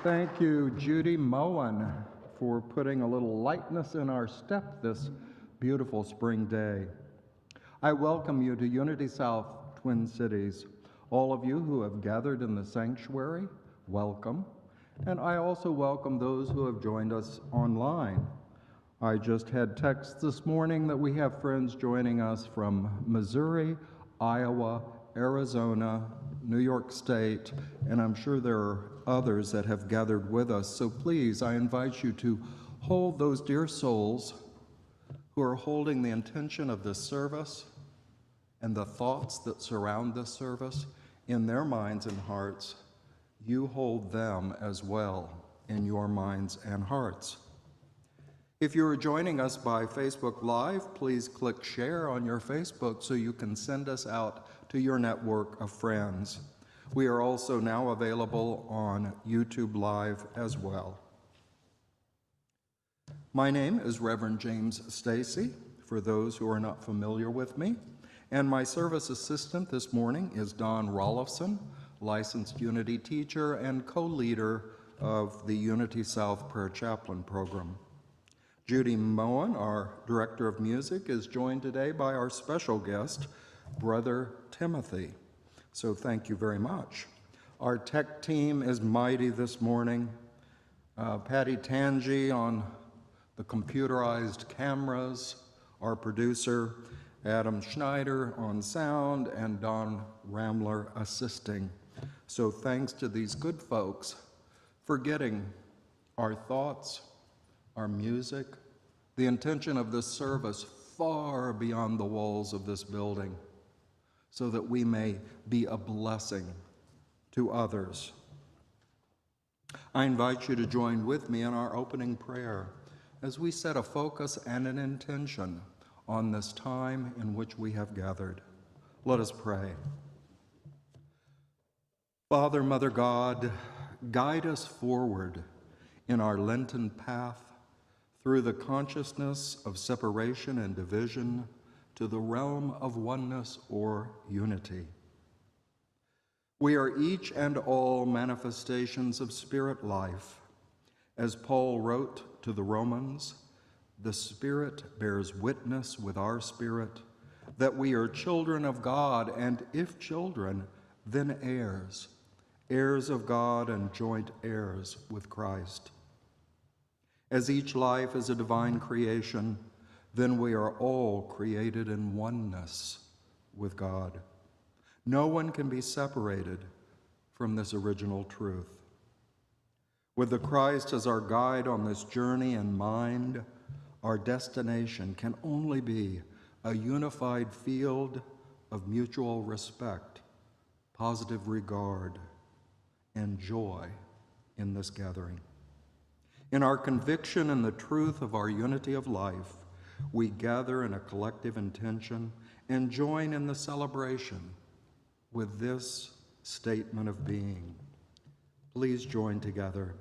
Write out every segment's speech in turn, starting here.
Thank you, Judy Moen, for putting a little lightness in our step this beautiful spring day. I welcome you to Unity South, Twin Cities. All of you who have gathered in the sanctuary, welcome. And I also welcome those who have joined us online. I just had texts this morning that we have friends joining us from Missouri, Iowa, Arizona, New York State, and I'm sure there are others that have gathered with us. So please, I invite you to hold those dear souls who are holding the intention of this service and the thoughts that surround this service in their minds and hearts. You hold them as well in your minds and hearts. If you are joining us by Facebook Live, please click share on your Facebook so you can send us out to your network of friends. We are also now available on YouTube Live as well. My name is Reverend James Stacey, for those who are not familiar with me, and my service assistant this morning is Don Rollefson, licensed Unity teacher and co-leader of the Unity South Prayer Chaplain program. Judy Moen, our director of music, is joined today by our special guest, Brother Timothy. So thank you very much. Our tech team is mighty this morning. Patty Tangi on the computerized cameras, our producer, Adam Schneider on sound, and Don Ramler assisting. So thanks to these good folks for getting our thoughts, our music, the intention of this service far beyond the walls of this building, so that we may be a blessing to others. I invite you to join with me in our opening prayer as we set a focus and an intention on this time in which we have gathered. Let us pray. Father, Mother God, guide us forward in our Lenten path through the consciousness of separation and division to the realm of oneness or unity. We are each and all manifestations of spirit life. As Paul wrote to the Romans, the Spirit bears witness with our spirit that we are children of God, and if children, then heirs, heirs of God and joint heirs with Christ. As each life is a divine creation, then we are all created in oneness with God. No one can be separated from this original truth. With the Christ as our guide on this journey in mind, our destination can only be a unified field of mutual respect, positive regard, and joy in this gathering. In our conviction in the truth of our unity of life, we gather in a collective intention and join in the celebration with this statement of being. Please join together.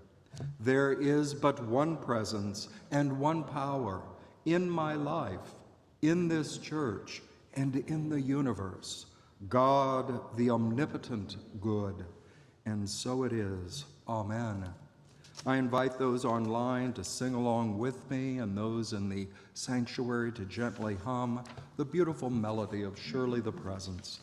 There is but one presence and one power in my life, in this church, and in the universe, God, the omnipotent good, and so it is. Amen. I invite those online to sing along with me and those in the sanctuary to gently hum the beautiful melody of Surely the Presence.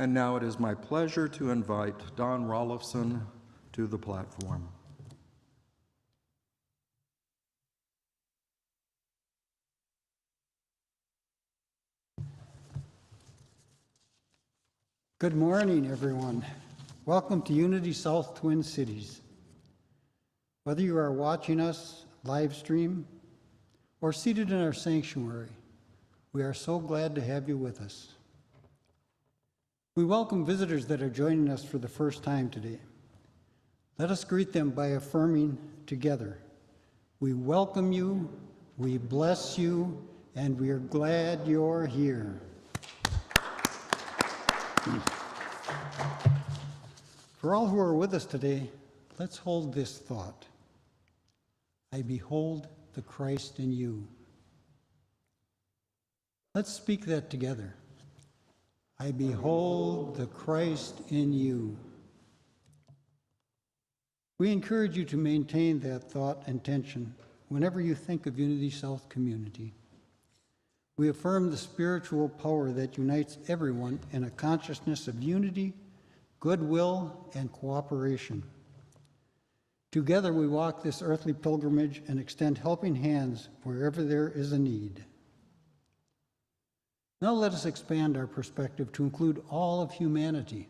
And now it is my pleasure to invite Don Rollefson to the platform. Good morning, everyone. Welcome to Unity South Twin Cities. Whether you are watching us live stream or seated in our sanctuary, we are so glad to have you with us. We welcome visitors that are joining us for the first time today. Let us greet them by affirming together, we welcome you, we bless you, and we are glad you're here. For all who are with us today, let's hold this thought. I behold the Christ in you. Let's speak that together. I behold the Christ in you. We encourage you to maintain that thought and tension whenever you think of Unity South Community. We affirm the spiritual power that unites everyone in a consciousness of unity, goodwill, and cooperation. Together we walk this earthly pilgrimage and extend helping hands wherever there is a need. Now let us expand our perspective to include all of humanity.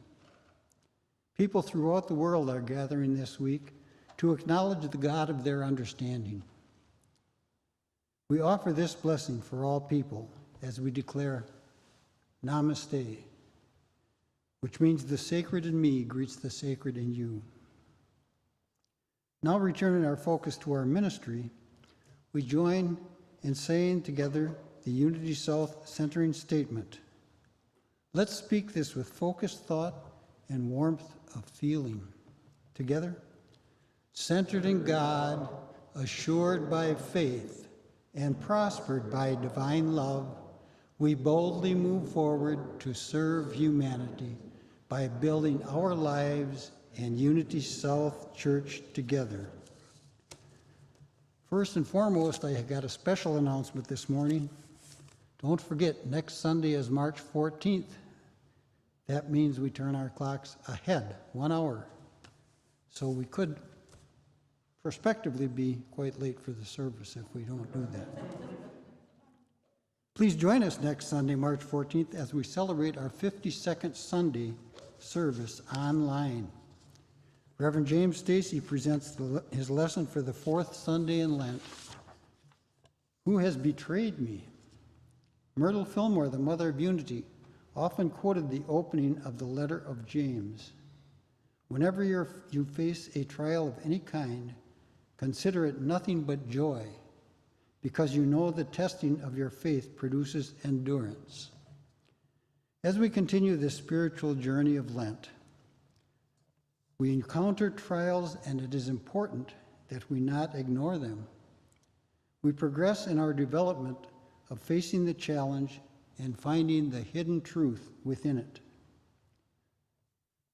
People throughout the world are gathering this week to acknowledge the God of their understanding. We offer this blessing for all people as we declare Namaste, which means the sacred in me greets the sacred in you. Now returning our focus to our ministry, we join in saying together the Unity South centering statement. Let's speak this with focused thought and warmth of feeling. Together, centered in God, assured by faith, and prospered by divine love, we boldly move forward to serve humanity by building our lives and Unity South Church together. First and foremost, I got a special announcement this morning. Don't forget, next Sunday is March 14th. That means we turn our clocks ahead 1 hour. So we could prospectively be quite late for the service if we don't do that. Please join us next Sunday, March 14th, as we celebrate our 52nd Sunday service online. Reverend James Stacey presents his lesson for the 4th Sunday in Lent. Who has betrayed me? Myrtle Fillmore, the mother of unity, often quoted the opening of the letter of James. Whenever you face a trial of any kind, consider it nothing but joy, because you know the testing of your faith produces endurance. As we continue this spiritual journey of Lent, we encounter trials, and it is important that we not ignore them. We progress in our development of facing the challenge and finding the hidden truth within it.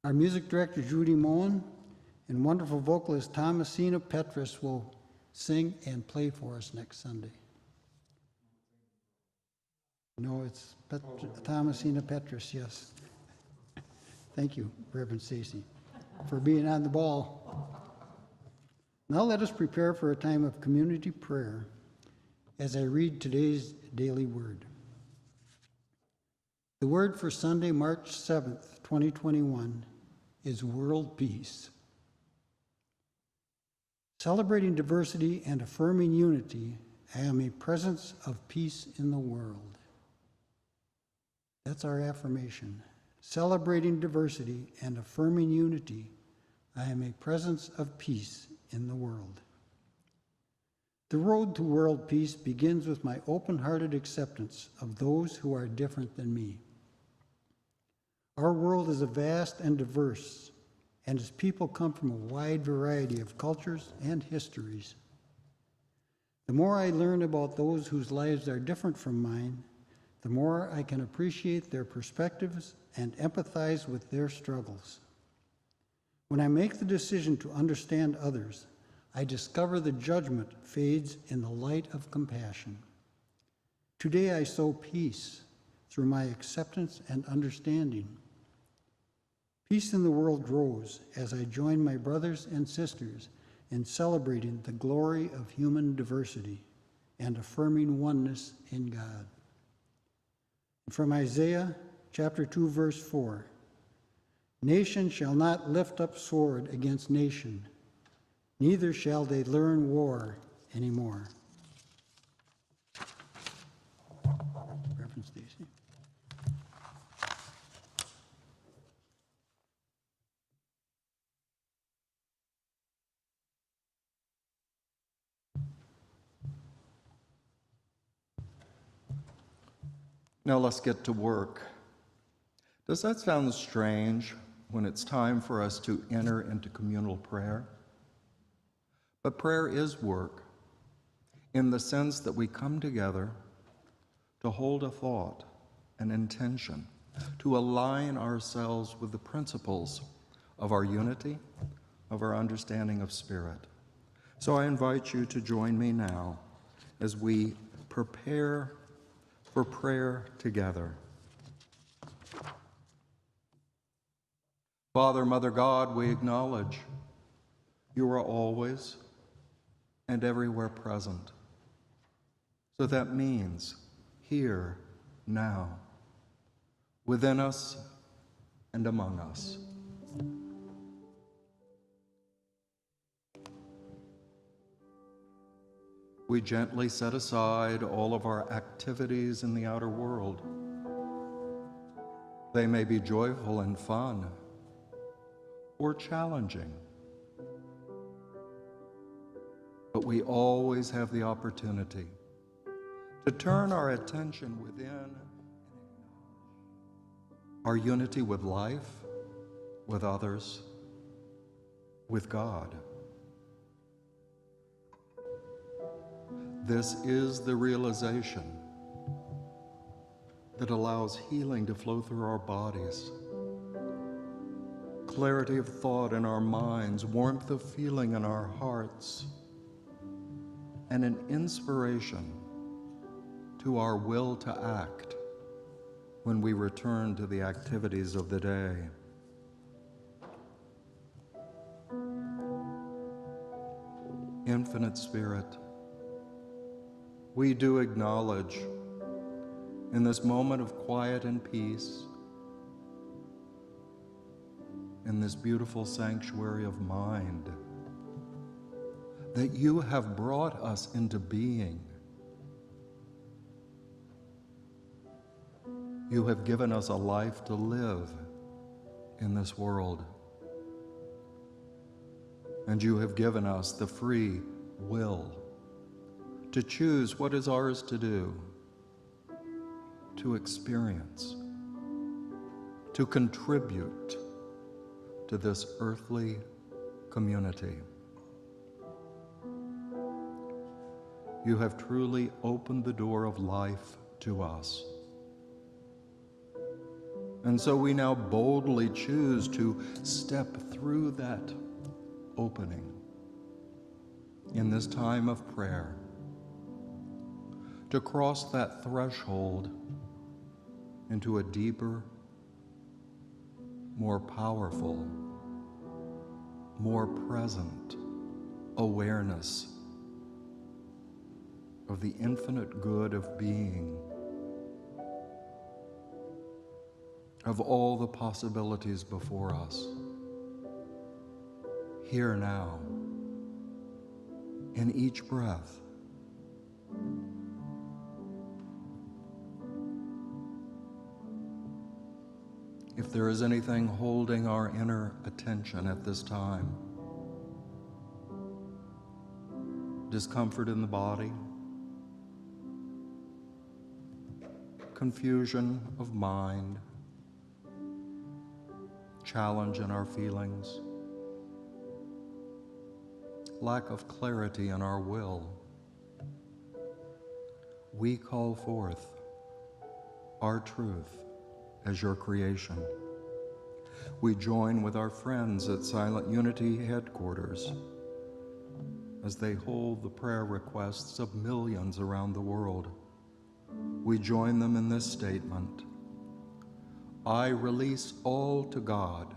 Our music director, Judy Moen, and wonderful vocalist Thomasina Petrus will sing and play for us next Sunday. No, it's Thomasina Petrus, yes. Thank you, Reverend Stacey, for being on the ball. Now let us prepare for a time of community prayer as I read today's daily word. The word for Sunday, March 7th, 2021, is world peace. Celebrating diversity and affirming unity, I am a presence of peace in the world. That's our affirmation. Celebrating diversity and affirming unity, I am a presence of peace in the world. The road to world peace begins with my open-hearted acceptance of those who are different than me. Our world is vast and diverse, and its people come from a wide variety of cultures and histories. The more I learn about those whose lives are different from mine, the more I can appreciate their perspectives and empathize with their struggles. When I make the decision to understand others, I discover the judgment fades in the light of compassion. Today I sow peace through my acceptance and understanding. Peace in the world grows as I join my brothers and sisters in celebrating the glory of human diversity and affirming oneness in God. From Isaiah chapter 2, verse 4, nation shall not lift up sword against nation, neither shall they learn war anymore. Reverend Stacey. Now let's get to work. Does that sound strange when it's time for us to enter into communal prayer? But prayer is work in the sense that we come together to hold a thought, an intention, to align ourselves with the principles of our unity, of our understanding of spirit. So I invite you to join me now as we prepare for prayer together. Father, Mother God, we acknowledge you are always and everywhere present. So that means here, now, within us and among us. We gently set aside all of our activities in the outer world. They may be joyful and fun, or challenging, but we always have the opportunity to turn our attention within our unity with life, with others, with God. This is the realization that allows healing to flow through our bodies, clarity of thought in our minds, warmth of feeling in our hearts, and an inspiration to our will to act when we return to the activities of the day. Infinite Spirit, we do acknowledge in this moment of quiet and peace, in this beautiful sanctuary of mind, that you have brought us into being. You have given us a life to live in this world. And you have given us the free will to choose what is ours to do, to experience, to contribute to this earthly community. You have truly opened the door of life to us. And so we now boldly choose to step through that opening in this time of prayer, to cross that threshold into a deeper, more powerful, more present awareness of the infinite good of being, of all the possibilities before us, here now, in each breath. If there is anything holding our inner attention at this time, discomfort in the body, confusion of mind, challenge in our feelings, lack of clarity in our will, we call forth our truth as your creation. We join with our friends at Silent Unity headquarters as they hold the prayer requests of millions around the world. We join them in this statement: I release all to God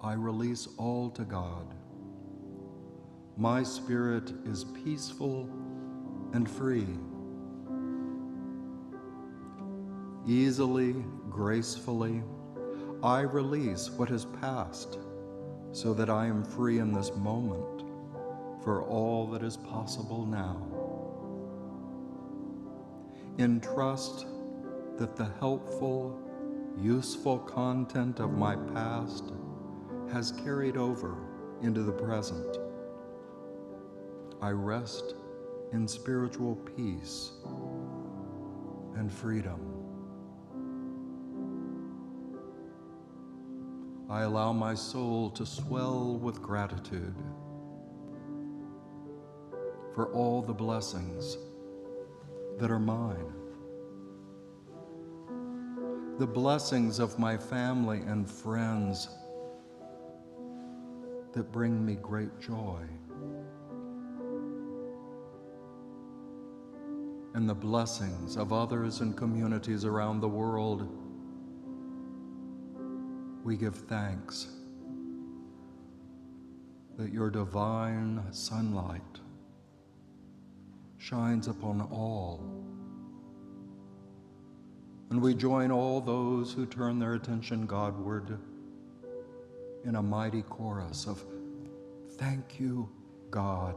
I release all to God. My spirit is peaceful and free. Easily, gracefully, I release what has passed so that I am free in this moment for all that is possible now. In trust that the helpful, useful content of my past has carried over into the present, I rest in spiritual peace and freedom. I allow my soul to swell with gratitude for all the blessings that are mine. The blessings of my family and friends that bring me great joy. And the blessings of others and communities around the world. We give thanks that your divine sunlight shines upon all. And we join all those who turn their attention Godward in a mighty chorus of thank you, God.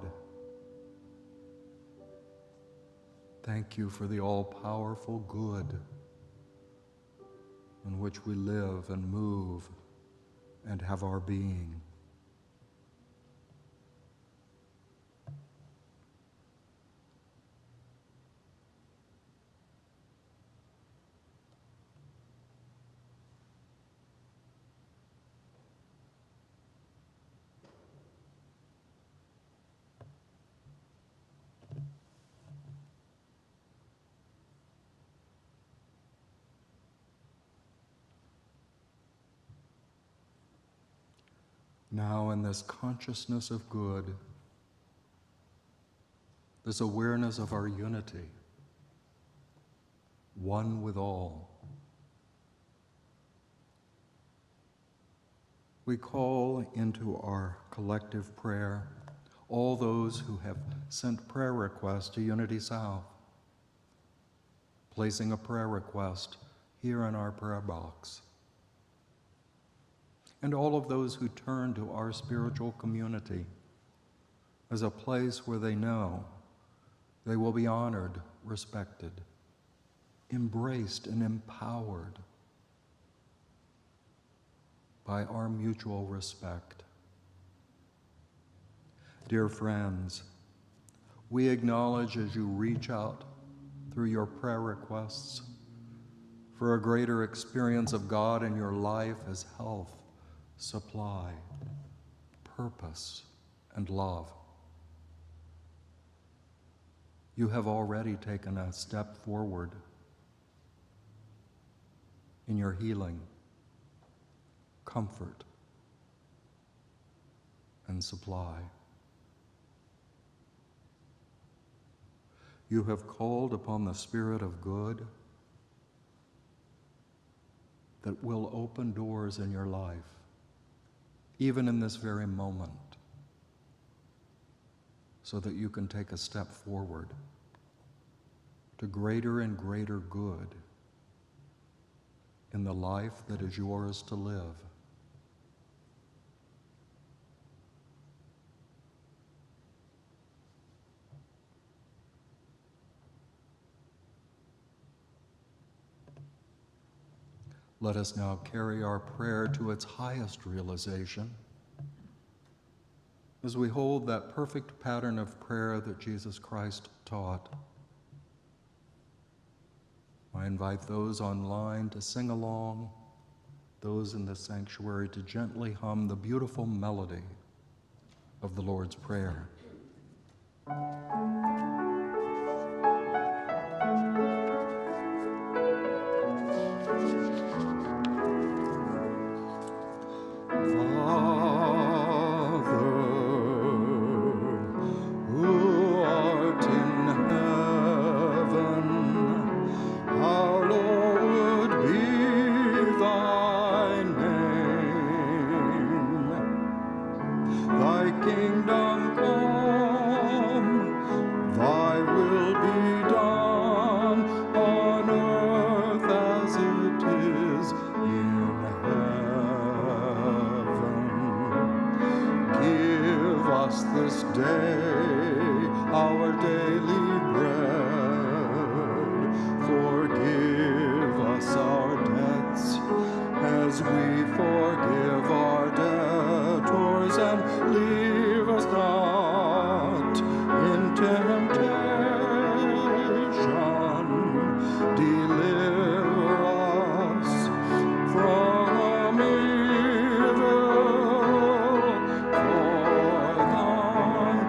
Thank you for the all-powerful good in which we live and move and have our being. Now, in this consciousness of good, this awareness of our unity, one with all, we call into our collective prayer all those who have sent prayer requests to Unity South, placing a prayer request here in our prayer box. And all of those who turn to our spiritual community as a place where they know they will be honored, respected, embraced, and empowered by our mutual respect. Dear friends, we acknowledge as you reach out through your prayer requests for a greater experience of God in your life as health, supply, purpose, and love. You have already taken a step forward in your healing, comfort, and supply. You have called upon the Spirit of good that will open doors in your life, even in this very moment, so that you can take a step forward to greater and greater good in the life that is yours to live. Let us now carry our prayer to its highest realization as we hold that perfect pattern of prayer that Jesus Christ taught. I invite those online to sing along, those in the sanctuary to gently hum the beautiful melody of the Lord's Prayer. us this day our daily bread. Forgive us our debts as we forgive our debtors, and leave us not in temptation. Deliver us from evil. For thine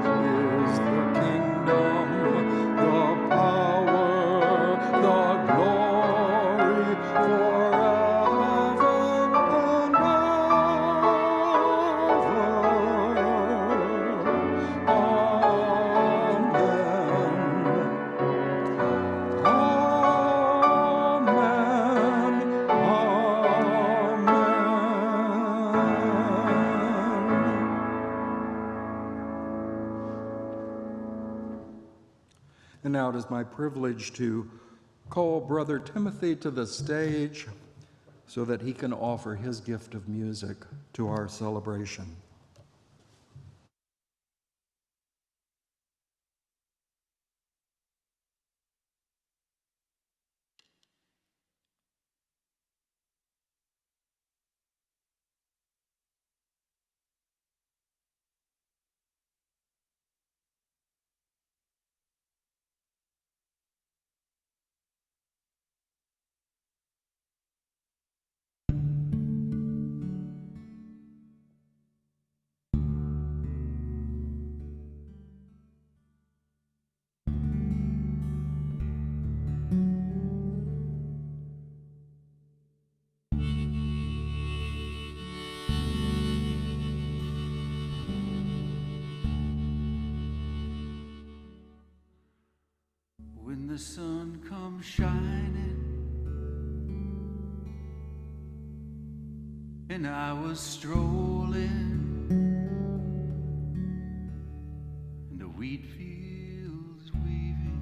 is the kingdom, the power, the glory, forever and ever. And now it is my privilege to call Brother Timothy to the stage so that he can offer his gift of music to our celebration. When the sun comes shining and I was strolling in the wheat fields weaving,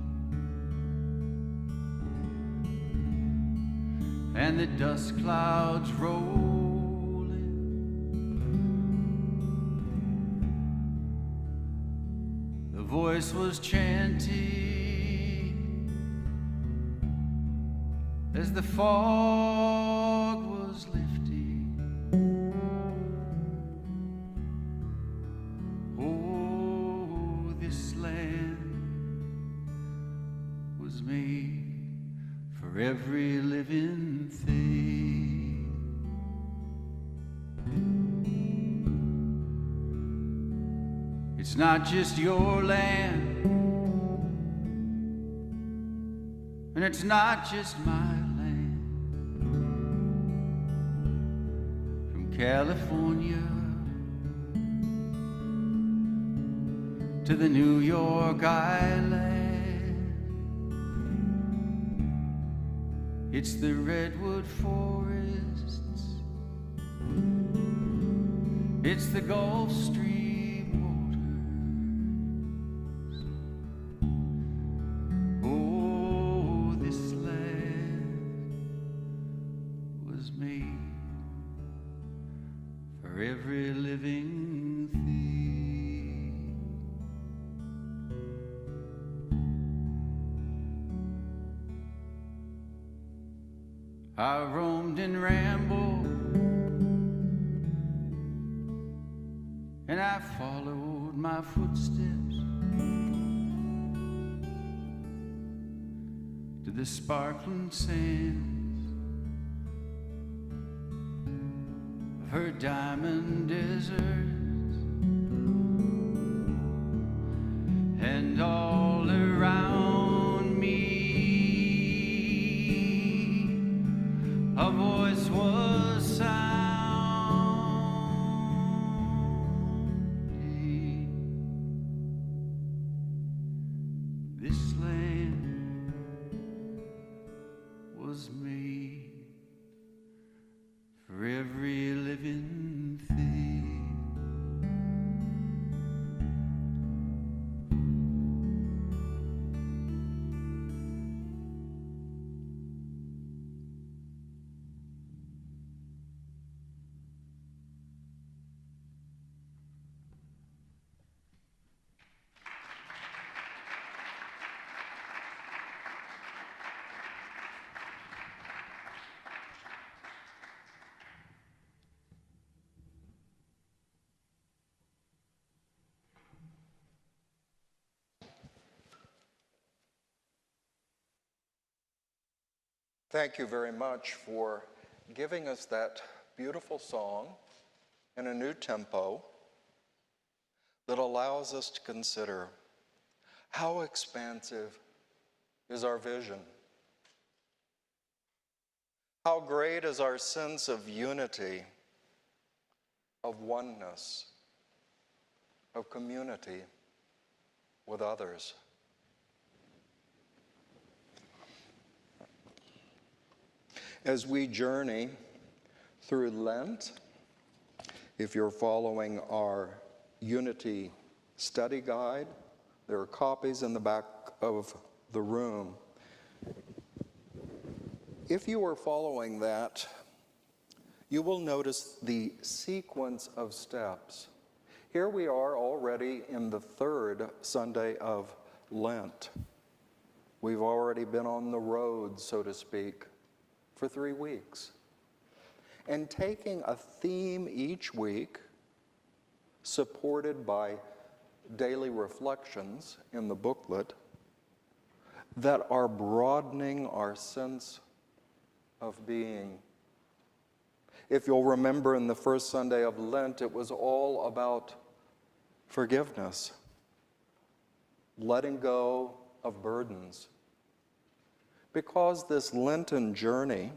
and the dust clouds rolling, the voice was chanting as the fog was lifting. Oh, this land was made for every living thing. It's not just your land, and it's not just my land. From California to the New York Island, it's the redwood forests, it's the Gulf Stream waters. Oh, this land was made for every living thing. I roamed and rambled, and I followed my footsteps to the sparkling sands of her diamond deserts, and all around me a voice was sounding. This land was made for every living thing. Thank you very much for giving us that beautiful song in a new tempo that allows us to consider how expansive is our vision. How great is our sense of unity, of oneness, of community with others. As we journey through Lent, if you're following our Unity study guide, there are copies in the back of the room. If you are following that, you will notice the sequence of steps. Here we are already in the third Sunday of Lent. We've already been on the road, so to speak, for 3 weeks. And taking a theme each week, supported by daily reflections in the booklet, that are broadening our sense of being. If you'll remember, in the first Sunday of Lent, it was all about forgiveness, letting go of burdens. Because this Lenten journey,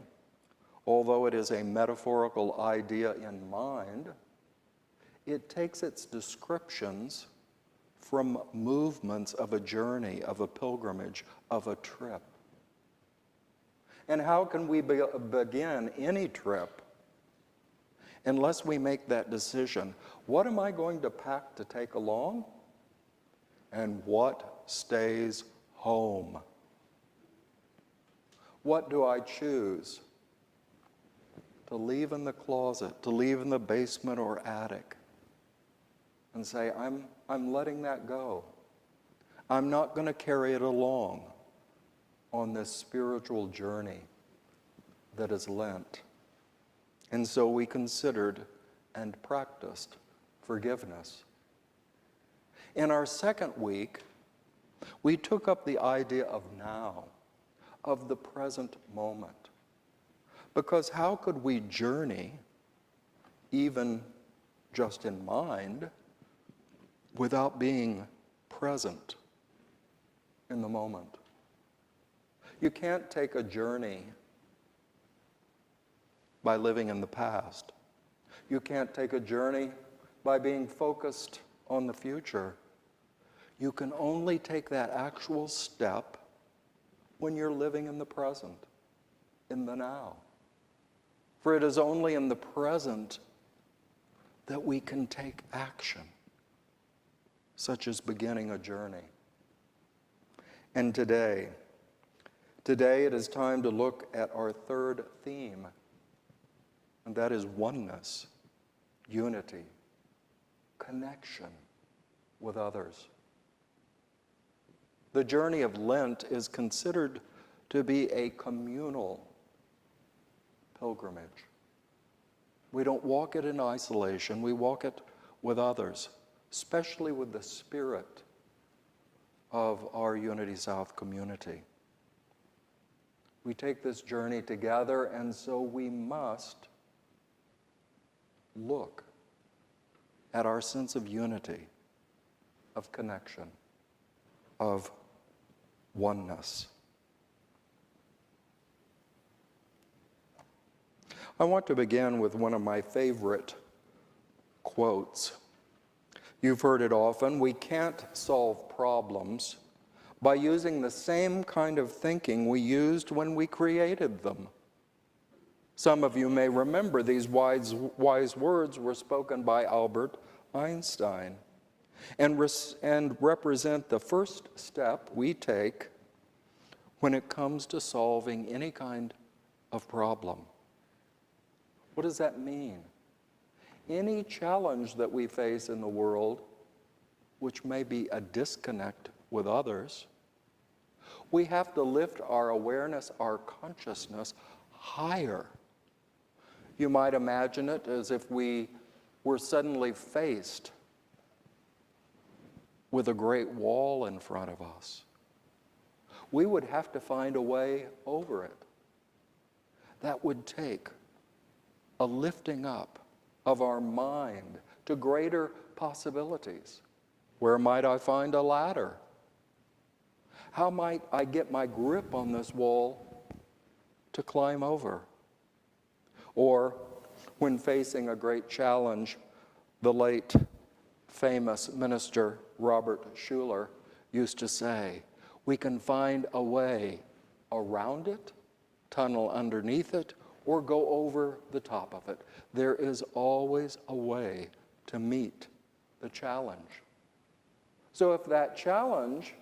although it is a metaphorical idea in mind, it takes its descriptions from movements of a journey, of a pilgrimage, of a trip. And how can we begin any trip unless we make that decision? What am I going to pack to take along? And what stays home? What do I choose to leave in the closet, to leave in the basement or attic, and say, I'm letting that go. I'm not going to carry it along on this spiritual journey that is Lent. And so we considered and practiced forgiveness. In our second week, we took up the idea of now, of the present moment. Because how could we journey, even just in mind, without being present in the moment? You can't take a journey by living in the past. You can't take a journey by being focused on the future. You can only take that actual step when you're living in the present, in the now. For it is only in the present that we can take action, such as beginning a journey. And today it is time to look at our third theme, and that is oneness, unity, connection with others. The journey of Lent is considered to be a communal pilgrimage. We don't walk it in isolation, we walk it with others, especially with the spirit of our Unity South community. We take this journey together, and so we must look at our sense of unity, of connection, of oneness. I want to begin with one of my favorite quotes. You've heard it often: we can't solve problems by using the same kind of thinking we used when we created them. Some of you may remember these wise words were spoken by Albert Einstein and represent the first step we take when it comes to solving any kind of problem. What does that mean? Any challenge that we face in the world, which may be a disconnect with others, we have to lift our awareness, our consciousness higher. You might imagine it as if we were suddenly faced with a great wall in front of us. We would have to find a way over it. that would take a lifting up of our mind to greater possibilities. Where might I find a ladder? How might I get my grip on this wall to climb over? Or, when facing a great challenge, the late famous minister Robert Schuller used to say, we can find a way around it, tunnel underneath it, or go over the top of it. There is always a way to meet the challenge. So if that challenge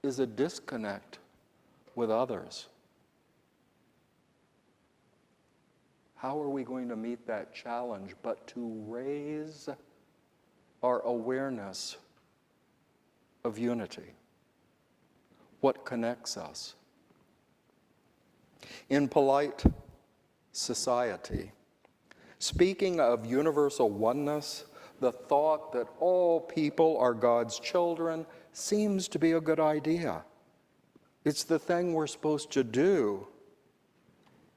is a disconnect with others, how are we going to meet that challenge but to raise our awareness of unity? What connects us? In polite society, speaking of universal oneness, the thought that all people are God's children seems to be a good idea. It's the thing we're supposed to do.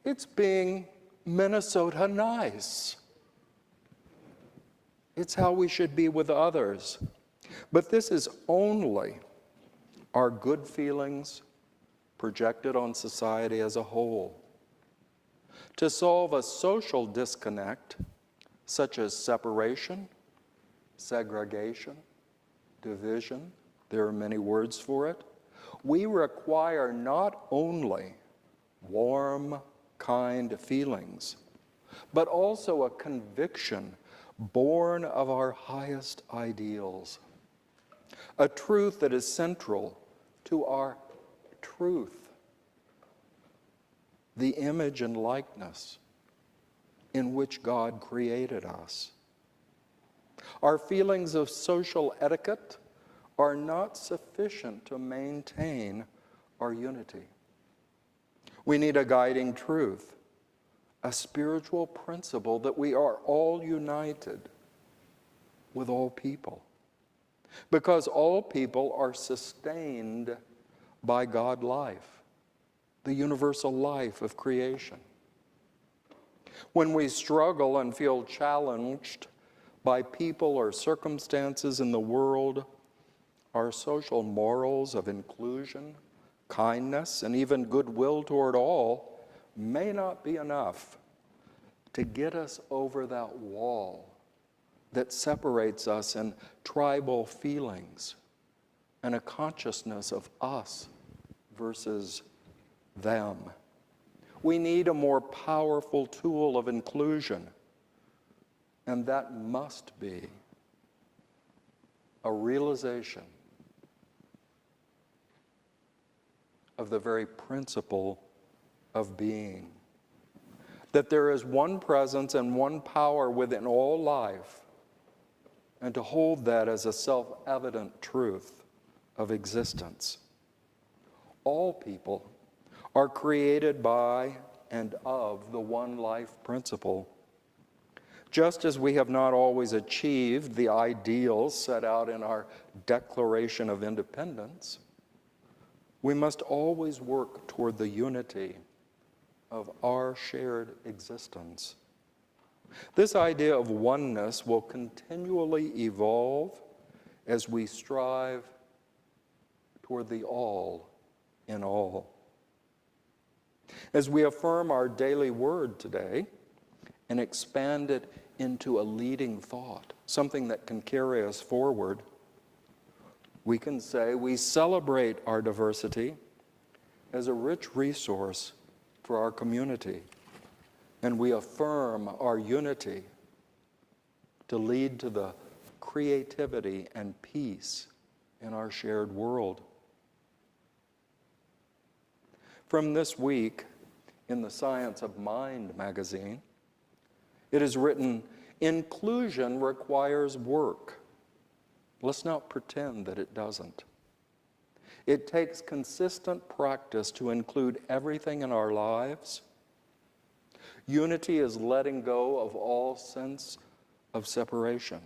It's being Minnesota nice. It's how we should be with others. But this is only our good feelings projected on society as a whole. To solve a social disconnect, such as separation, segregation, division, there are many words for it, we require not only warm, kind feelings, but also a conviction born of our highest ideals, a truth that is central to our truth, the image and likeness in which God created us. Our feelings of social etiquette are not sufficient to maintain our unity. We need a guiding truth, a spiritual principle that we are all united with all people, because all people are sustained by God life, the universal life of creation. When we struggle and feel challenged by people or circumstances in the world, our social morals of inclusion, kindness, and even goodwill toward all may not be enough to get us over that wall that separates us in tribal feelings and a consciousness of us versus them. We need a more powerful tool of inclusion, and that must be a realization of the very principle of being. That there is one presence and one power within all life, and to hold that as a self-evident truth of existence. All people are created by and of the one life principle. Just as we have not always achieved the ideals set out in our Declaration of Independence, we must always work toward the unity of our shared existence. This idea of oneness will continually evolve as we strive toward the all in all. As we affirm our daily word today and expand it into a leading thought, something that can carry us forward, we can say we celebrate our diversity as a rich resource for our community, and we affirm our unity to lead to the creativity and peace in our shared world. From this week, in the Science of Mind magazine, it is written, inclusion requires work. Let's not pretend that it doesn't. It takes consistent practice to include everything in our lives. Unity is letting go of all sense of separation.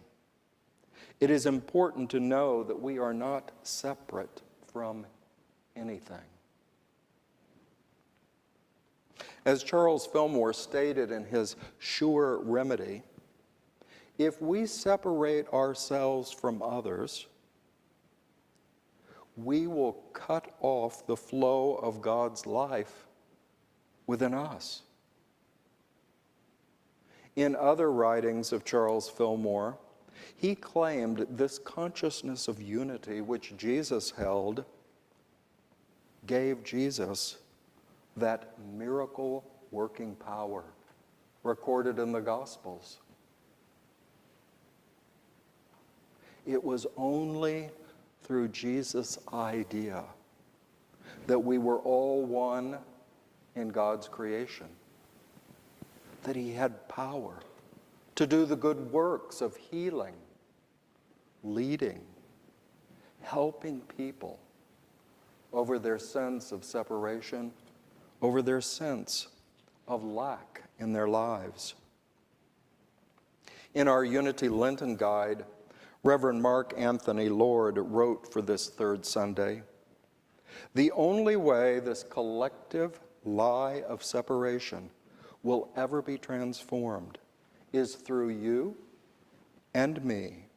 It is important to know that we are not separate from anything. As Charles Fillmore stated in his Sure Remedy, if we separate ourselves from others, we will cut off the flow of God's life within us. In other writings of Charles Fillmore, he claimed this consciousness of unity which Jesus held gave Jesus that miracle working power recorded in the Gospels. It was only through Jesus' idea that we were all one in God's creation, that he had power to do the good works of healing, leading, helping people over their sense of separation, over their sense of lack in their lives. In our Unity Lenten Guide, Reverend Mark Anthony Lord wrote for this third Sunday, "The only way this collective lie of separation will ever be transformed is through you and me,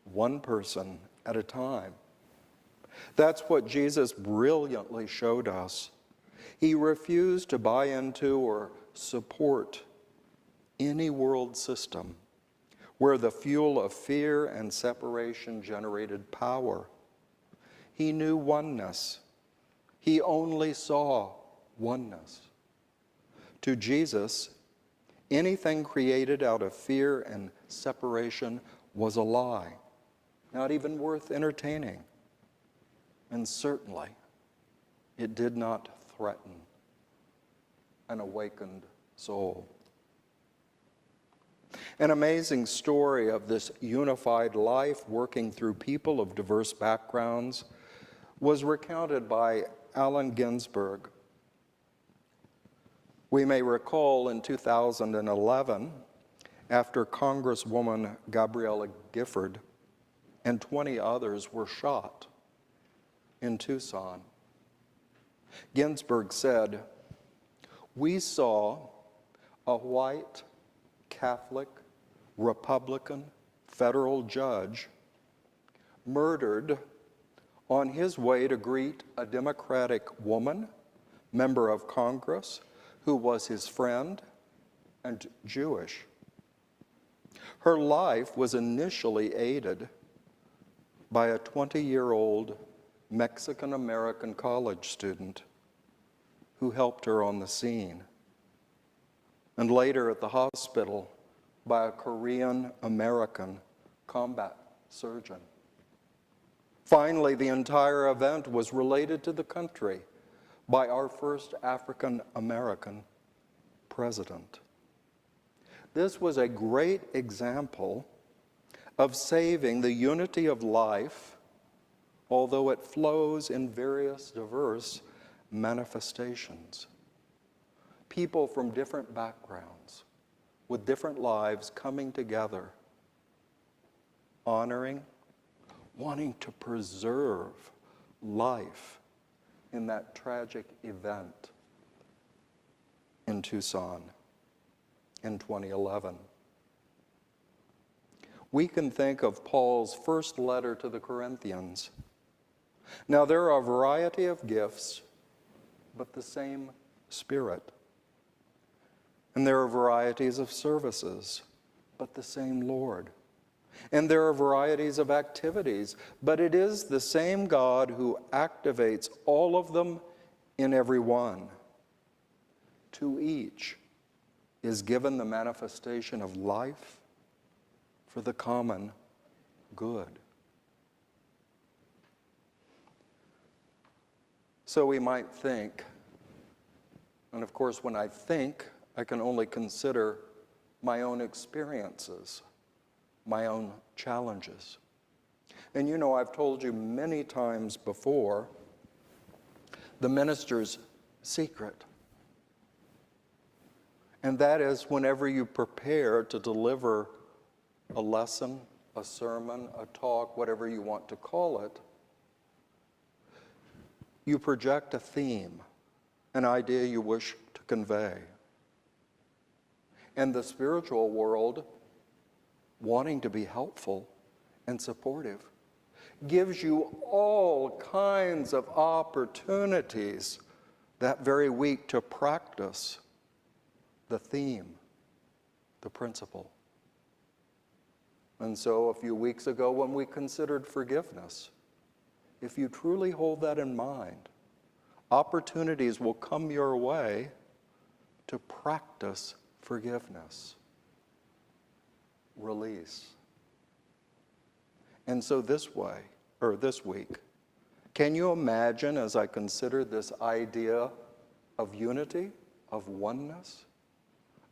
one person at a time." That's what Jesus brilliantly showed us. He refused to buy into or support any world system where the fuel of fear and separation generated power. He knew oneness. He only saw oneness. To Jesus, anything created out of fear and separation was a lie, not even worth entertaining. And certainly, it did not threaten an awakened soul. An amazing story of this unified life working through people of diverse backgrounds was recounted by Allen Ginsberg. We may recall in 2011, after Congresswoman Gabriella Gifford and 20 others were shot in Tucson, Ginsberg said, "We saw a white Catholic, Republican, federal judge murdered on his way to greet a Democratic woman, member of Congress, who was his friend and Jewish. Her life was initially aided by a 20-year-old Mexican-American college student who helped her on the scene, and later at the hospital by a Korean-American combat surgeon. Finally, the entire event was related to the country by our first African-American president. This was a great example of saving the unity of life, although it flows in various diverse manifestations. People from different backgrounds, with different lives coming together, honoring, wanting to preserve life in that tragic event in Tucson in 2011. We can think of Paul's first letter to the Corinthians. Now, there are a variety of gifts, but the same Spirit. And there are varieties of services, but the same Lord. And there are varieties of activities, but it is the same God who activates all of them in every one. To each is given the manifestation of life for the common good. So we might think, and of course when I think, I can only consider my own experiences, my own challenges. And you know, I've told you many times before, the minister's secret. And that is whenever you prepare to deliver a lesson, a sermon, a talk, whatever you want to call it, you project a theme, an idea you wish to convey. And the spiritual world, wanting to be helpful and supportive, gives you all kinds of opportunities that very week to practice the theme, the principle. And so a few weeks ago when we considered forgiveness, if you truly hold that in mind, opportunities will come your way to practice forgiveness, release. And so this week, can you imagine, as I consider this idea of unity, of oneness,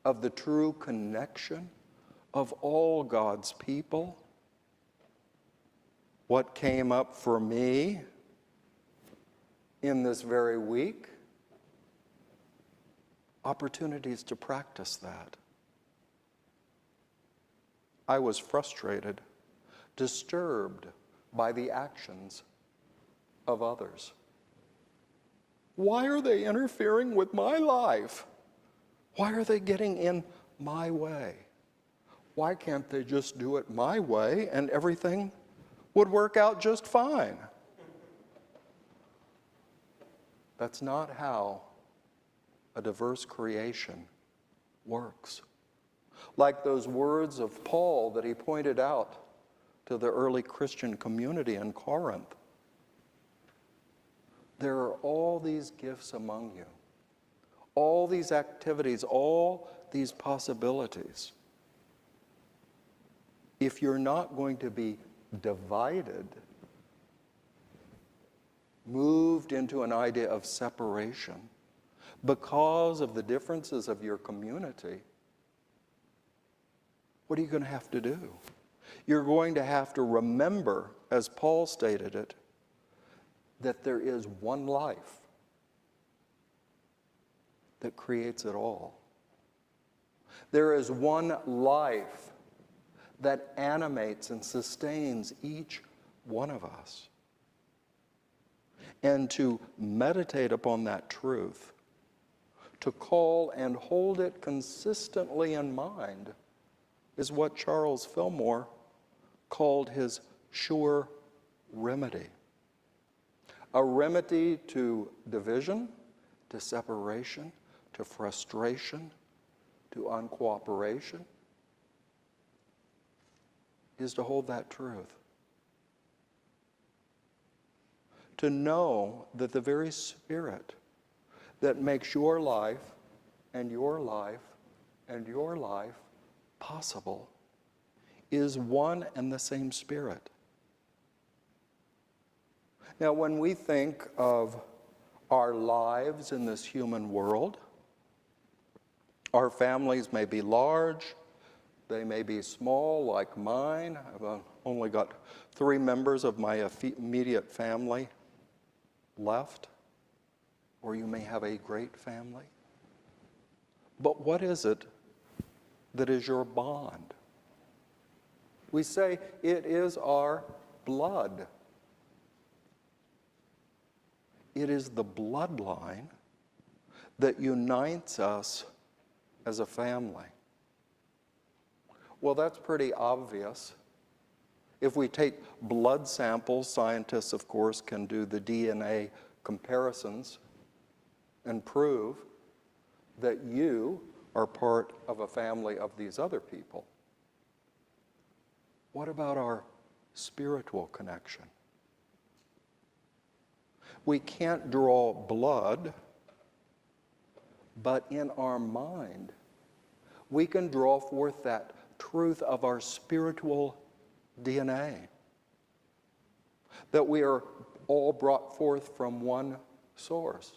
of the true connection of all God's people, what came up for me in this very week? Opportunities to practice that. I was frustrated, disturbed by the actions of others. Why are they interfering with my life? Why are they getting in my way? Why can't they just do it my way and everything would work out just fine? That's not how a diverse creation works. Like those words of Paul that he pointed out to the early Christian community in Corinth. There are all these gifts among you, all these activities, all these possibilities. If you're not going to be divided, moved into an idea of separation because of the differences of your community, what are you going to have to do? You're going to have to remember, as Paul stated it, that there is one life that creates it all. There is one life that animates and sustains each one of us. And to meditate upon that truth, to call and hold it consistently in mind, is what Charles Fillmore called his sure remedy. A remedy to division, to separation, to frustration, to uncooperation, is to hold that truth. To know that the very Spirit that makes your life and your life and your life possible is one and the same Spirit. Now, when we think of our lives in this human world, our families may be large, they may be small, like mine. I've only got 3 members of my immediate family left, or you may have a great family. But what is it that is your bond? We say it is our blood. It is the bloodline that unites us as a family. Well, that's pretty obvious. If we take blood samples, scientists, of course, can do the DNA comparisons and prove that you are part of a family of these other people. What about our spiritual connection? We can't draw blood, but in our mind, we can draw forth that truth of our spiritual DNA, that we are all brought forth from one source.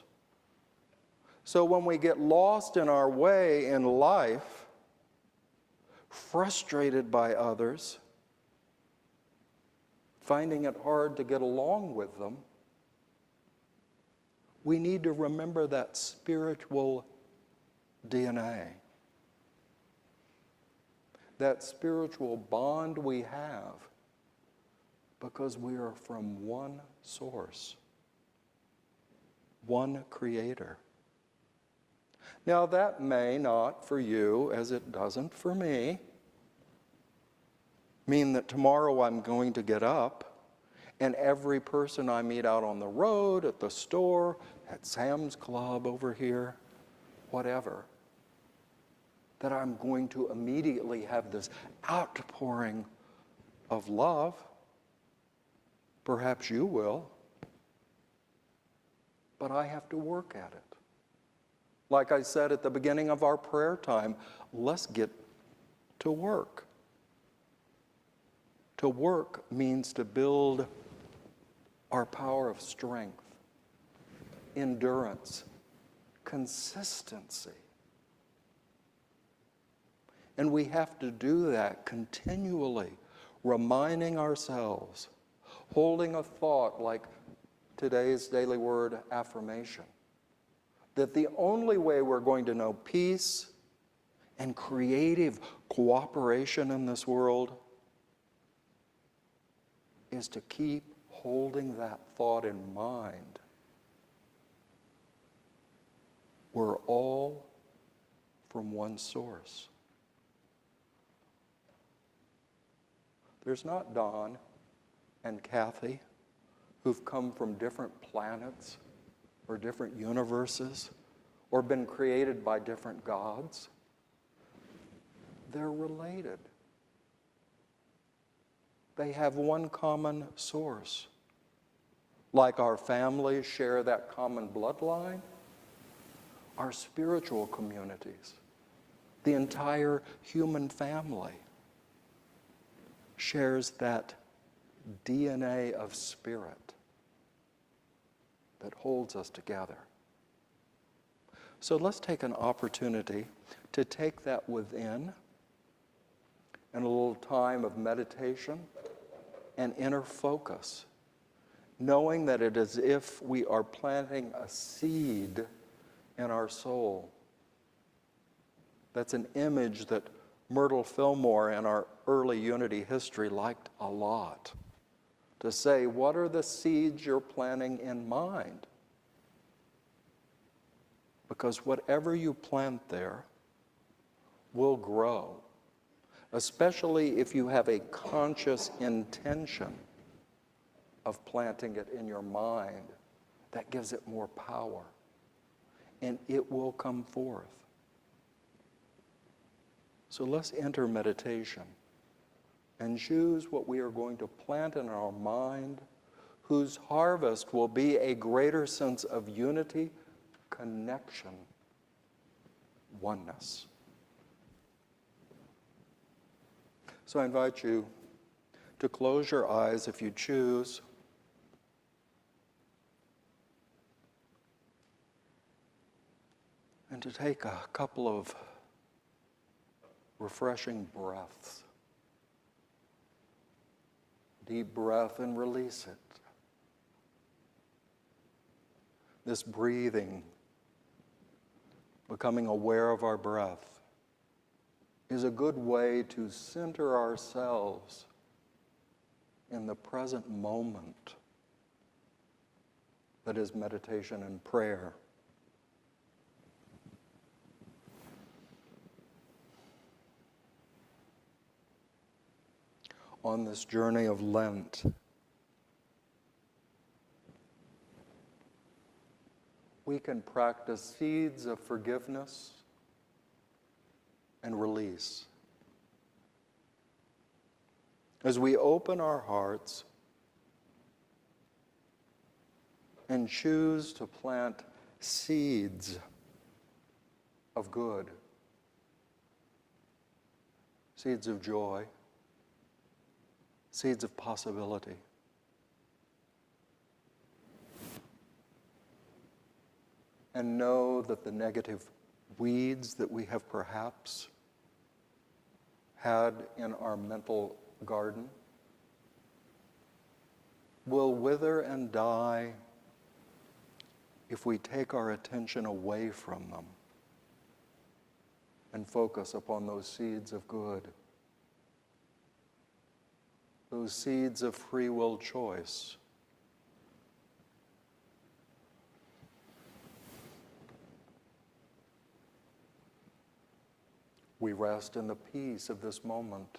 So when we get lost in our way in life, frustrated by others, finding it hard to get along with them, we need to remember that spiritual DNA, that spiritual bond we have because we are from one source, one creator. Now, that may not for you, as it doesn't for me, mean that tomorrow I'm going to get up and every person I meet out on the road, at the store, at Sam's Club over here, whatever, that I'm going to immediately have this outpouring of love. Perhaps you will, but I have to work at it. Like I said at the beginning of our prayer time, let's get to work. To work means to build our power of strength, endurance, consistency. And we have to do that continually, reminding ourselves, holding a thought like today's daily word affirmation, that the only way we're going to know peace and creative cooperation in this world is to keep holding that thought in mind. We're all from one source. There's not Don and Kathy who've come from different planets or different universes or been created by different gods. They're related. They have one common source. Like our families share that common bloodline, our spiritual communities, the entire human family shares that DNA of spirit that holds us together. So let's take an opportunity to take that within and a little time of meditation and inner focus, knowing that it is as if we are planting a seed in our soul. That's an image that Myrtle Fillmore in our early Unity history liked a lot. To say, what are the seeds you're planting in mind? Because whatever you plant there will grow, especially if you have a conscious intention of planting it in your mind. That gives it more power, and it will come forth. So let's enter meditation and choose what we are going to plant in our mind, whose harvest will be a greater sense of unity, connection, oneness. So I invite you to close your eyes if you choose. And to take a couple of refreshing breaths. Deep breath and release it. This breathing, becoming aware of our breath, is a good way to center ourselves in the present moment that is meditation and prayer. On this journey of Lent, we can practice seeds of forgiveness and release. As we open our hearts and choose to plant seeds of good, seeds of joy, seeds of possibility. And know that the negative weeds that we have perhaps had in our mental garden will wither and die if we take our attention away from them and focus upon those seeds of good, those seeds of free will choice. We rest in the peace of this moment.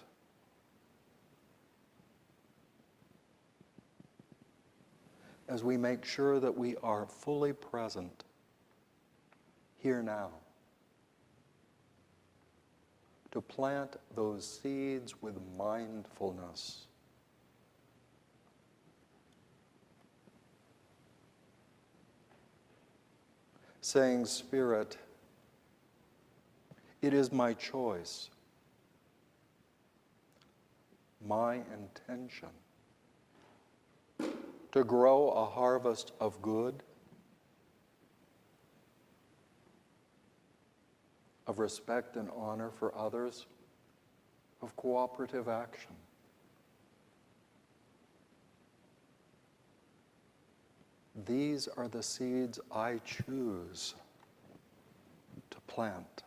As we make sure that we are fully present here now, to plant those seeds with mindfulness. Saying, Spirit, it is my choice, my intention, to grow a harvest of good, of respect and honor for others, of cooperative action. These are the seeds I choose to plant.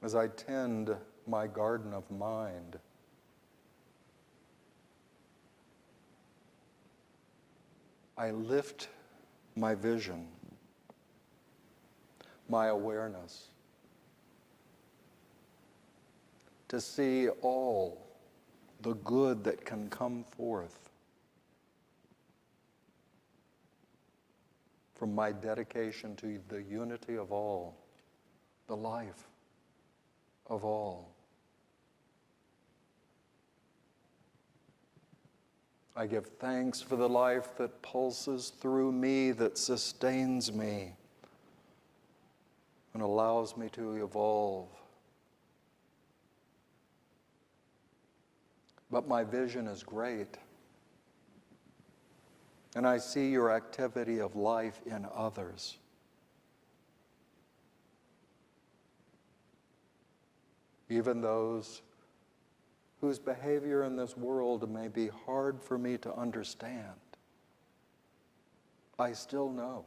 As I tend my garden of mind, I lift my vision, my awareness, to see all the good that can come forth from my dedication to the unity of all, the life of all. I give thanks for the life that pulses through me, that sustains me, and allows me to evolve. But my vision is great, and I see your activity of life in others. Even those whose behavior in this world may be hard for me to understand, I still know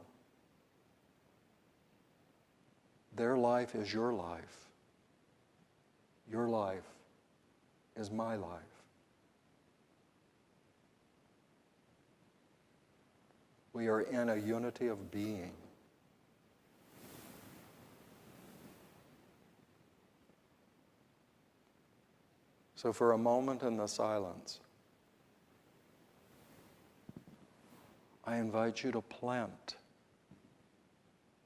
their life is your life. Your life is my life. We are in a unity of being. So for a moment in the silence, I invite you to plant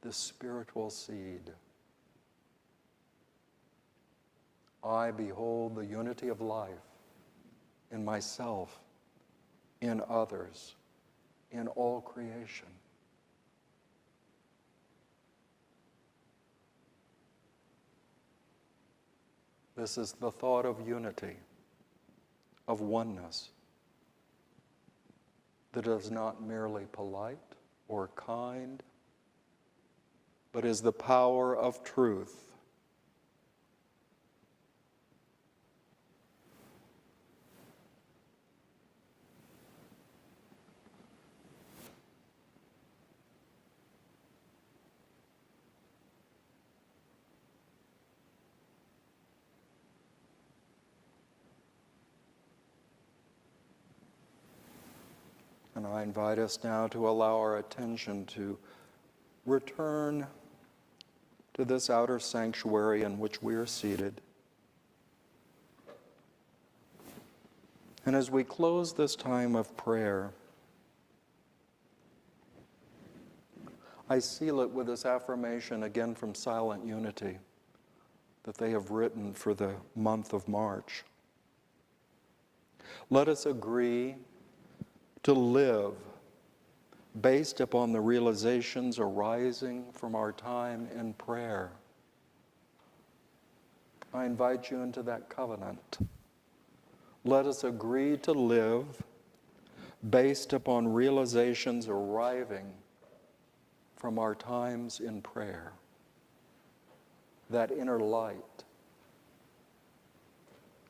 this spiritual seed. I behold the unity of life in myself, in others, in all creation. This is the thought of unity, of oneness, that is not merely polite or kind, but is the power of truth. And I invite us now to allow our attention to return to this outer sanctuary in which we are seated. And as we close this time of prayer, I seal it with this affirmation again from Silent Unity that they have written for the month of March. Let us agree to live based upon the realizations arising from our time in prayer. I invite you into that covenant. Let us agree to live based upon realizations arriving from our times in prayer. That inner light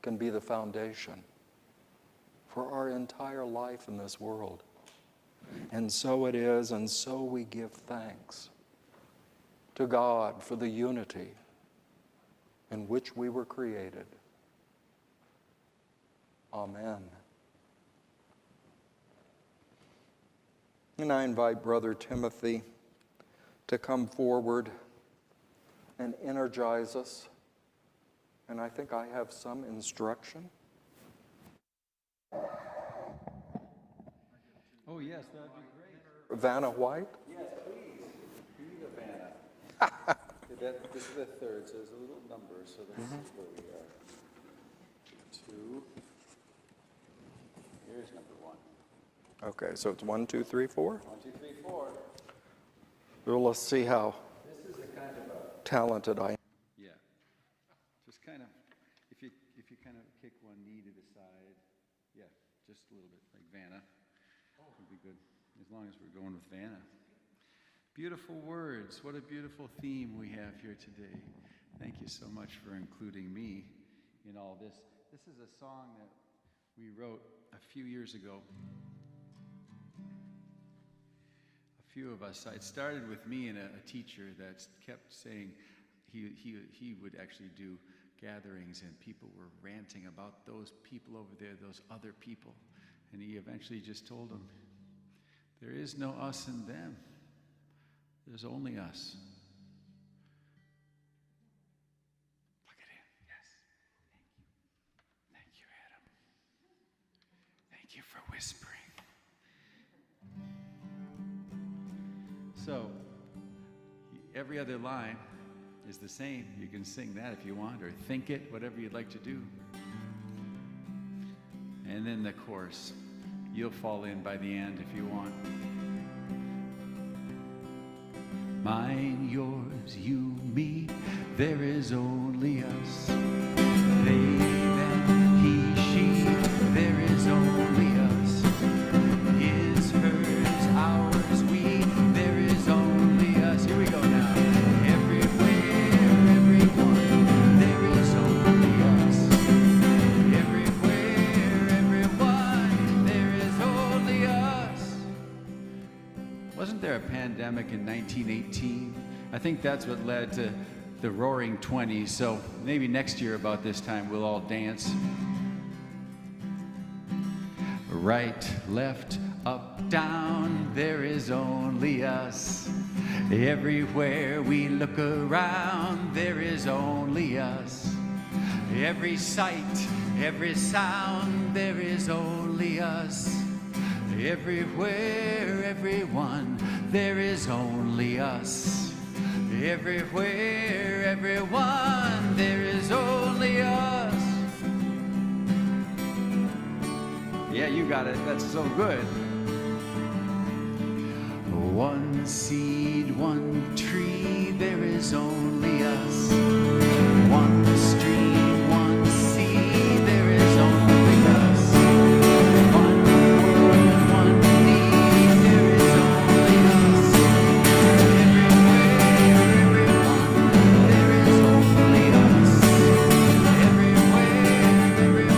can be the foundation for our entire life in this world. And so it is, and so we give thanks to God for the unity in which we were created. Amen. And I invite Brother Timothy to come forward and energize us. And I think I have some instruction. Oh, yes, that'd be great. Vanna White? Yes, please. Give me the Vanna. This is the third, so there's a little number, so let's see where we are. 2. Here's number 1. Okay, so it's 1, 2, 3, 4. 1, 2, 3, 4. Well, let's see how This is a kind of a... talented I am. Yeah. Just kind of, if you kind of kick one knee to the side, yeah, just a little bit, like Vanna. Would be good, as long as we're going with Vanna. Beautiful words. What a beautiful theme we have here today. Thank you so much for including me in all this. This is a song that we wrote a few years ago. A few of us. It started with me and a teacher that kept saying he would actually do gatherings and people were ranting about those people over there, those other people. And he eventually just told them, there is no us and them. There's only us. Plug it in. Yes. Thank you, Adam. Thank you for whispering. So, every other line is the same. You can sing that if you want, or think it, whatever you'd like to do. And then the chorus. You'll fall in by the end if you want. Mine, yours, you, me, there is only us. They, them, he, she, there is only us. His, hers, ours, we, there is only us. Here we go now. Everywhere, everyone, there is only us. Everywhere, everyone, there is only us. Wasn't there a pandemic in 1918? I think that's what led to the Roaring 20s, so maybe next year about this time we'll all dance. Right, left, up, down, there is only us. Everywhere we look around, there is only us. Every sight, every sound, there is only us. Everywhere, everyone, there is only us. Everywhere, everyone, there is only us. Yeah, you got it. That's so good. One seed, one tree, there is only us. One stream, one sea, there is only us. One world, one need, there is only us. Everywhere, everyone, there is only us. Everywhere, everyone, there is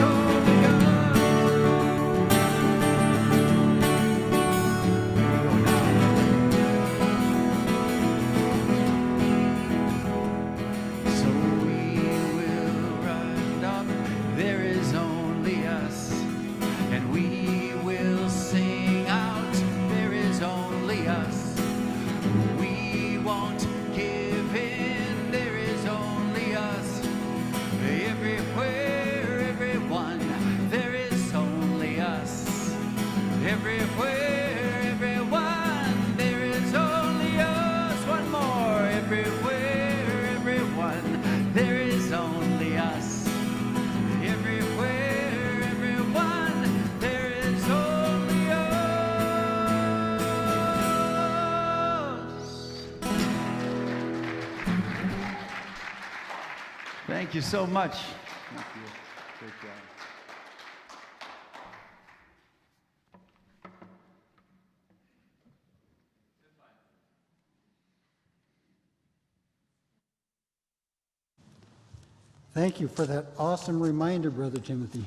only us. Here we go now. So we will run up, there is only us. And we will sing out, there is only us. We won't give in, there is only us. Everywhere, everyone, there is only us. Everywhere, everyone, there is only us. One more. Everywhere, everyone, there is only us. Everywhere, everyone, there is only us. Thank you so much. Thank you. Great job. Thank you for that awesome reminder, Brother Timothy.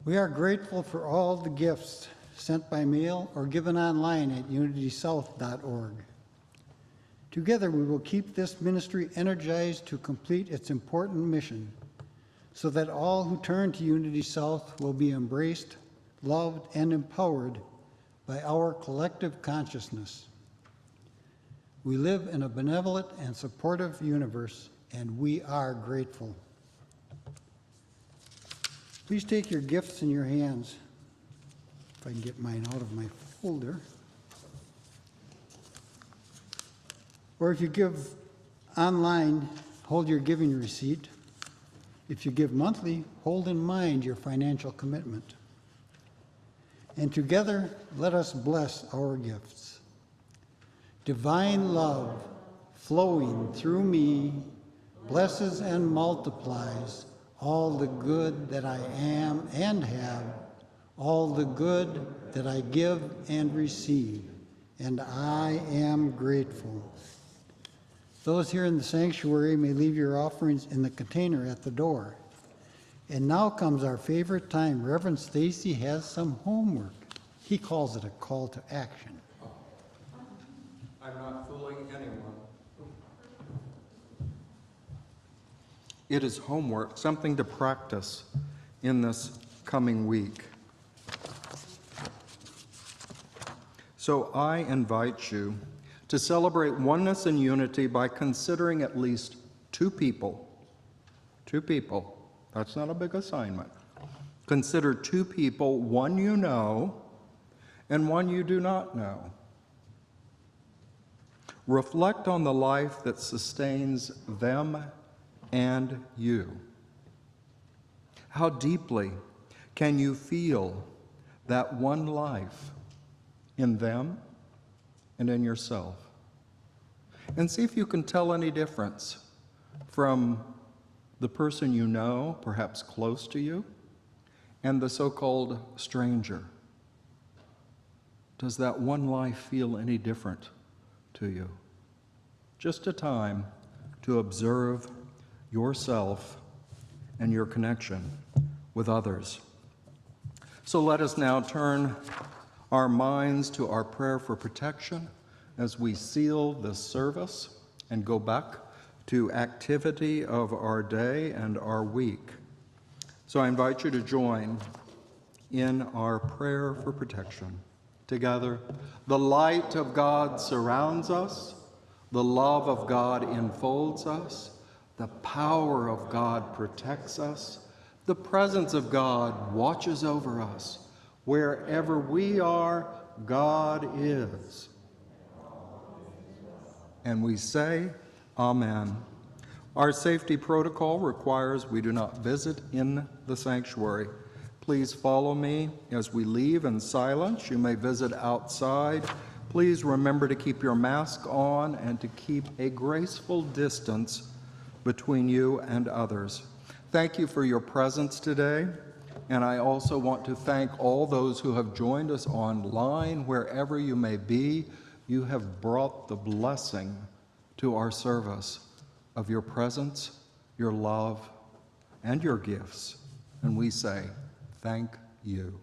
We are grateful for all the gifts sent by mail or given online at unitysouth.org. Together we will keep this ministry energized to complete its important mission. so that all who turn to Unity South will be embraced, loved, and empowered by our collective consciousness. We live in a benevolent and supportive universe, and we are grateful. Please take your gifts in your hands. If I can get mine out of my folder. Or if you give online, hold your giving receipt. If you give monthly, hold in mind your financial commitment. And together, let us bless our gifts. Divine love flowing through me blesses and multiplies all the good that I am and have, all the good that I give and receive, and I am grateful. Those here in the sanctuary may leave your offerings in the container at the door. And now comes our favorite time. Reverend Stacey has some homework. He calls it a call to action. I'm not fooling anyone. It is homework, something to practice in this coming week. So I invite you to celebrate oneness and unity by considering at least two people. That's not a big assignment. Consider two people, one you know and one you do not know. Reflect on the life that sustains them and you. How deeply can you feel that one life in them and in yourself? And see if you can tell any difference from the person you know, perhaps close to you, and the so-called stranger. Does that one life feel any different to you? Just a time to observe yourself and your connection with others. So let us now turn our minds to our prayer for protection as we seal this service and go back to activity of our day and our week. So I invite you to join in our prayer for protection. Together, the light of God surrounds us, the love of God enfolds us, the power of God protects us, the presence of God watches over us. Wherever we are, God is. And we say, Amen. Our safety protocol requires we do not visit in the sanctuary. Please follow me as we leave in silence. You may visit outside. Please remember to keep your mask on and to keep a graceful distance between you and others. Thank you for your presence today. And I also want to thank all those who have joined us online, wherever you may be. You have brought the blessing to our service of your presence, your love, and your gifts. And we say, thank you.